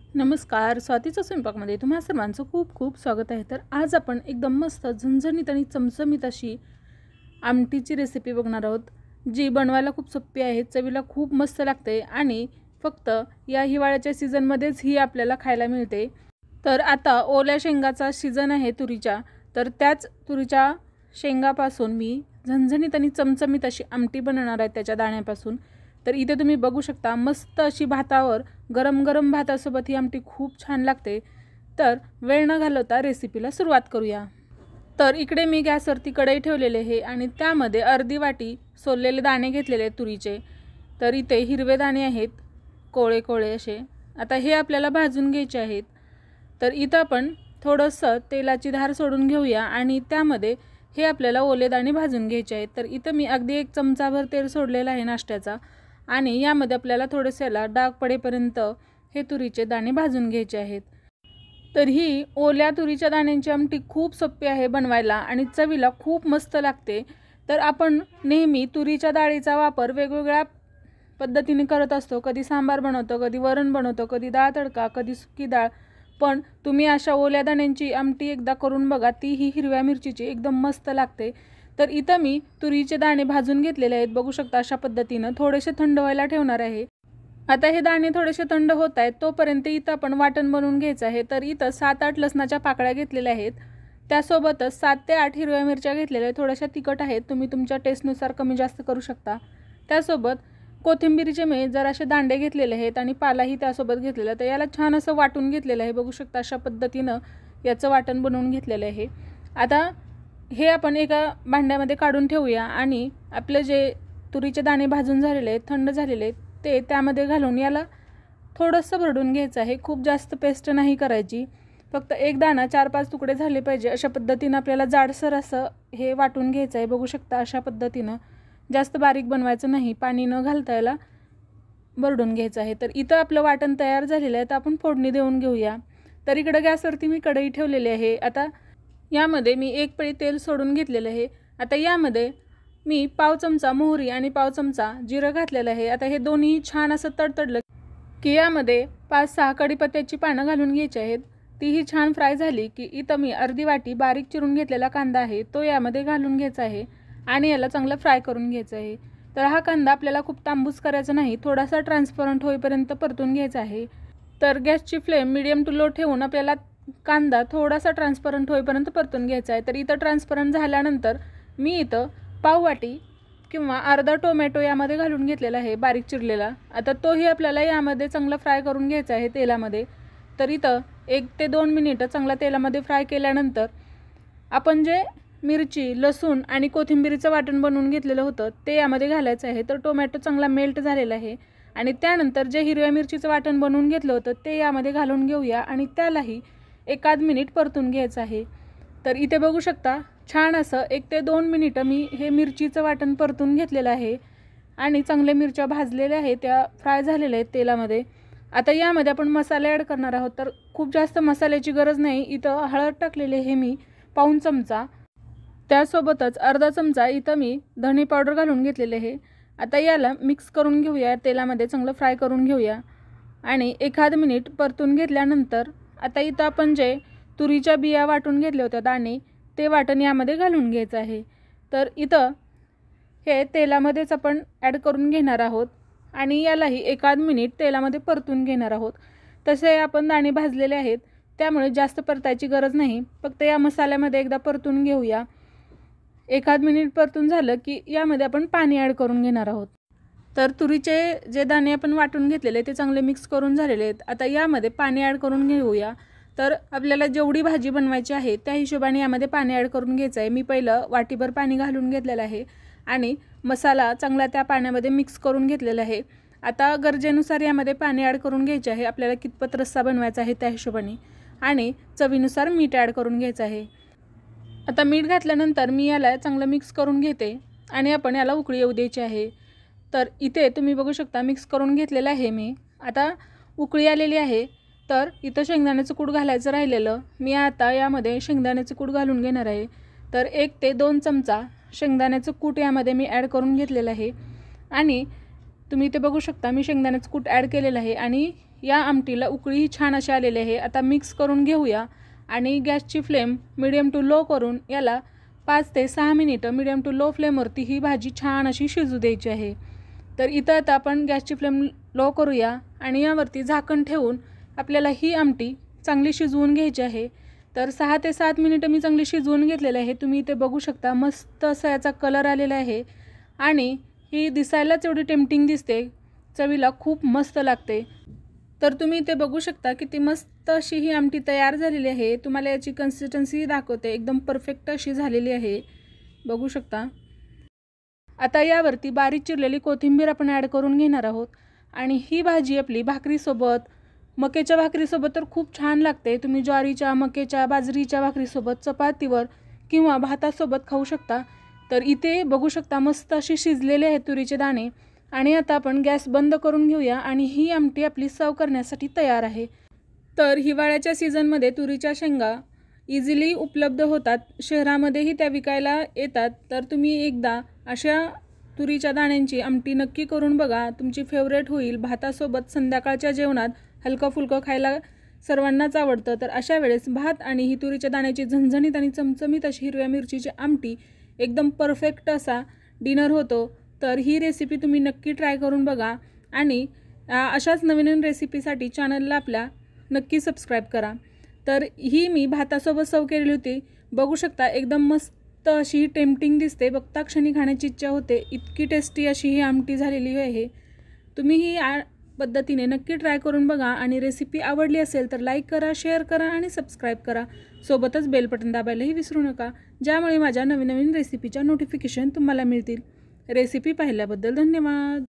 नमस्कार, स्वातीच्या स्वयंपाकमध्ये तुम्हा सर्वांचं खूप खूप स्वागत आहे। तर आज आपण एकदम मस्त झणझणीत आणि चमचमीत अशी आमटीची रेसिपी बघणार आहोत, जी बनवायला खूप सोपी आहे, चवीला खूप मस्त लागते आणि फक्त या हिवाळ्याच्या सीझनमध्येच ही आपल्याला खायला मिळते। तर आता ओल्या शेंगाचा सीझन आहे तुरीच्या, तर त्याच तुरीच्या शेंगापासून मी झणझणीत आणि चमचमीत अशी आमटी बनवणार आहे त्याच्या दाण्यापासून। तर इथे तुम्ही बघू शकता मस्त अशी भातावर गरम गरम भातासोबत ही आमटी खूप छान लागते। तर वेळ न घालवता रेसिपीला सुरुवात करूया। तर इकडे मी गॅसवरती कढई ठेवलेली आहे आणि त्यामध्ये अर्धी वाटी सोललेले दाणे घेतलेले आहेत तुरीचे। तर इथे हिरवे दाणे आहेत, कोळे कोळे असे। आता हे आपल्याला भाजून घ्यायचे आहेत। तर इथं आपण थोडंसं तेलाची धार सोडून घेऊया आणि त्यामध्ये हे आपल्याला ओले दाणे भाजून घ्यायचे आहेत। तर इथं मी अगदी 1 चमचाभर तेल सोडलेलं आहे नाश्त्याचा आणि यामध्ये आपल्याला थोडेसेला डाग पडेपर्यंत हे तुरीचे दाणे भाजून घ्यायचे आहेत। तर ही ओल्या तुरीच्या दाण्यांची आमटी खूप सोपी आहे बनवायला आणि चवीला खूप मस्त लागते। तर आपण नेहमी तुरीच्या डाळीचा वापर वेगवेगळ्या पद्धतीने करत असतो, कधी सांबार बनवतो, कधी वरण बनवतो, कधी डाळ तडका, कधी सुकी डाळ। पण तुम्ही अशा ओल्या दाण्यांची आमटी एकदा करून बघा, ती ही हिरव्या मिरचीची एकदम मस्त लागते। तर इथं मी तुरीचे दाणे भाजून घेतलेले आहेत, बघू शकता अशा पद्धतीने थोडेसे थंड व्हायला ठेवणार आहे। आता हे दाणे थोडेसे थंड होत आहेत तोपर्यंत इथं आपण वाटण बनवून घ्यायचं आहे। तर इथं 7-8 लसणाच्या पाकळ्या घेतलेल्या आहेत, त्यासोबतच 7 ते 8 हिरव्या मिरच्या घेतलेल्या आहेत, थोड्याशा तिखट आहेत, तुम्ही तुमच्या टेस्टनुसार कमी जास्त करू शकता। त्यासोबत कोथिंबीरीचे मी जराशे दांडे घेतलेले आहेत आणि पालाही त्यासोबत घेतलेला। तर याला छान असं वाटून घेतलेलं आहे, बघू शकता अशा पद्धतीनं याचं वाटण बनवून घेतलेलं आहे। आता हे आपण एका भांड्यामध्ये काढून ठेवूया आणि आपले जे तुरीचे दाणे भाजून झालेले आहेत, थंड झालेले आहेत, ते त्यामध्ये घालून याला थोडंसं भरडून घ्यायचं आहे। खूप जास्त पेस्ट नाही करायची, फक्त एक दाणा 4-5 तुकडे झाले पाहिजे अशा पद्धतीनं आपल्याला जाडसर असं हे वाटून घ्यायचं आहे। बघू शकता अशा पद्धतीनं, जास्त बारीक बनवायचं नाही, पाणी न घालता याला भरडून घ्यायचं आहे। तर इथं आपलं वाटण तयार झालेलं आहे, तर आपण फोडणी देऊन घेऊया। तर इकडे गॅसवरती मी कढई ठेवलेली आहे। आता यामध्ये मी 1 पळी तेल सोडून घेतलेलं आहे। आता यामध्ये मी पाव चमचा मोहरी आणि पाव चमचा जिरं घातलेलं आहे। आता हे दोन्ही छान असं तडतडलं की यामध्ये 5-6 कढीपत्त्याची पानं घालून घ्यायची आहेत। तीही छान फ्राय झाली की इथं मी अर्धी वाटी बारीक चिरून घेतलेला कांदा आहे, तो यामध्ये घालून घ्यायचा आहे आणि याला चांगलं फ्राय करून घ्यायचं आहे। तर हा कांदा आपल्याला खूप तांबूस करायचा नाही, थोडासा ट्रान्सपरंट होईपर्यंत परतून घ्यायचा आहे। तर गॅसची फ्लेम मीडियम टू लो ठेवून आपल्याला कांदा थोडासा ट्रान्सपरंट होईपर्यंत परतून घ्यायचा आहे। तर इथं ट्रान्सपरंट झाल्यानंतर मी इथं पाव वाटी किंवा अर्धा टोमॅटो यामध्ये घालून घेतलेला आहे बारीक चिरलेला। आता तोही आपल्याला यामध्ये चांगला फ्राय करून घ्यायचा आहे तेलामध्ये। तर इथं 1 ते 2 मिनिटं चांगला तेलामध्ये फ्राय केल्यानंतर आपण जे मिरची, लसूण आणि कोथिंबीरीचं वाटण बनवून घेतलेलं होतं ते यामध्ये घालायचं आहे। तर टोमॅटो चांगला मेल्ट झालेला आहे आणि त्यानंतर जे हिरव्या मिरचीचं वाटण बनवून घेतलं होतं ते यामध्ये घालून घेऊया आणि त्यालाही 1-1.5 मिनिट परतून घ्यायचं आहे। तर इथे बघू शकता छान असं 1 ते 2 मिनिटं मी हे मिरचीचं वाटण परतून घेतलेलं आहे आणि चांगले मिरच्या भाजलेल्या आहेत, त्या फ्राय झालेल्या आहेत तेलामध्ये। आता यामध्ये आपण मसाले ॲड करणार आहोत, तर खूप जास्त मसाल्याची गरज नाही। इथं हळद टाकलेली आहे मी पाऊण चमचा, त्यासोबतच अर्धा चमचा इथं मी धणे पावडर घालून घेतलेले आहे। आता याला मिक्स करून घेऊया, तेलामध्ये चांगलं फ्राय करून घेऊया आणि 1-1.5 मिनिट परतून घेतल्यानंतर आता इथं आपण जे तुरीच्या बिया वाटून घेतले होते दाणे, ते वाटण यामध्ये घालून घ्यायचं आहे। तर इथं हे तेलामध्येच आपण ॲड करून घेणार आहोत आणि यालाही 1-1.5 मिनिट तेलामध्ये परतून घेणार आहोत। तसे आपण दाणे भाजलेले आहेत, त्यामुळे जास्त परतायची गरज नाही, फक्त या मसाल्यामध्ये एकदा परतून घेऊया। 1-1.5 मिनिट परतून झालं की यामध्ये आपण पाणी ॲड करून घेणार आहोत। तर तुरीचे जे दाणे आपण वाटून घेतलेले ते चांगले मिक्स करून झालेले आहेत। आता यामध्ये पाणी ॲड करून घेऊया। तर आपल्याला जेवढी भाजी बनवायची आहे त्या हिशोबाने यामध्ये पाणी ॲड करून घ्यायचं आहे। मी पहिलं वाटीभर पाणी घालून घेतलेलं आहे आणि मसाला चांगला त्या पाण्यामध्ये मिक्स करून घेतलेला आहे। आता गरजेनुसार यामध्ये पाणी ॲड करून घ्यायचे आहे, आपल्याला कितपत रस्सा बनवायचा आहे त्या हिशोबाने, आणि चवीनुसार मीठ ॲड करून घ्यायचं आहे। आता मीठ घातल्यानंतर मी याला चांगलं मिक्स करून घेते आणि आपण याला उकळी येऊ द्यायची आहे। तर इथे तुम्ही बघू शकता मिक्स करून घेतलेलं आहे मी। आता उकळी आलेली आहे, तर इथं शेंगदाण्याचं कूट घालायचं राहिलेलं, मी आता यामध्ये शेंगदाण्याचं कूट घालून घेणार आहे। तर 1 ते 2 चमचा शेंगदाण्याचं कूट यामध्ये मी ॲड करून घेतलेलं आहे आणि तुम्ही इथे बघू शकता मी शेंगदाण्याचं कूट ॲड केलेलं आहे आणि या आमटीला उकळीही छान अशी आलेली आहे। आता मिक्स करून घेऊया आणि गॅसची फ्लेम मिडियम टू लो करून याला 5 ते 6 मिनिटं मिडियम टू लो फ्लेमवरती ही भाजी छान अशी शिजू द्यायची आहे। तर इथं आता आपण गॅसची फ्लेम लो करूया आणि यावरती झाकण ठेवून आपल्याला ही आमटी चांगली शिजवून घ्यायची आहे। तर 6 ते 7 मिनिटं मी चांगली शिजवून घेतलेलं आहे। तुम्ही इथे बघू शकता मस्त असा याचा कलर आलेला आहे आणि ही दिसायलाच एवढी टेम्पटिंग दिसते, चवीला खूप मस्त लागते। तर तुम्ही इथे बघू शकता किती मस्त अशी ही आमटी तयार झालेली आहे। तुम्हाला याची कन्सिस्टन्सी दाखवते, एकदम परफेक्ट अशी झालेली आहे, बघू शकता। आता यावरती बारीक चिरलेली कोथिंबीर आपण ॲड करून घेणार आहोत आणि ही भाजी आपली भाकरीसोबत, मक्याच्या भाकरीसोबत तर खूप छान लागते। तुम्ही ज्वारीच्या, मक्याच्या, बाजरीच्या भाकरीसोबत, चपातीवर किंवा भातासोबत खाऊ शकता। तर इथे बघू शकता मस्त अशी शिजलेले आहेत तुरीचे दाणे आणि आता आपण गॅस बंद करून घेऊया आणि ही आमटी आपली सर्व करण्यासाठी तयार आहे। तर हिवाळ्याच्या सीझनमध्ये तुरीच्या शेंगा इझिली उपलब्ध होतात, शहरामध्येही त्या विकायला येतात। तर तुम्ही एकदा अशा तुरीच्या दाण्यांची आमटी नक्की करून बघा, तुमची फेवरेट होईल। भातासोबत संध्याकाळच्या जेवणात हलकं फुलकं खायला सर्वांनाच आवडतं। तर अशा वेळेस भात आणि ही तुरीच्या दाण्याची झणझणीत आणि चमचमीत अशी हिरव्या मिरचीची आमटी एकदम परफेक्ट असा डिनर होतो। तर ही रेसिपी तुम्ही नक्की ट्राय करून बघा आणि अशाच नवीन रेसिपीसाठी चॅनलला आपल्या नक्की सबस्क्राईब करा। तर ही मी भातासोबत सर्व केलेली होती, बघू शकता एकदम मस्त अशी टेम्पटिंग दिसते, बघता क्षणी खाण्याची इच्छा होते, इतकी टेस्टी अशी ही आमटी झालेली आहे। तुम्ही ही पद्धतीने नक्की ट्राय करून बघा आणि रेसिपी आवडली असेल तर लाईक करा, शेअर करा आणि सबस्क्राईब करा। सोबतच बेल बटन दाबायलाही विसरू नका, ज्यामुळे माझ्या नवीन रेसिपीच्या नोटिफिकेशन तुम्हाला मिळतील। रेसिपी पाहिल्याबद्दल धन्यवाद।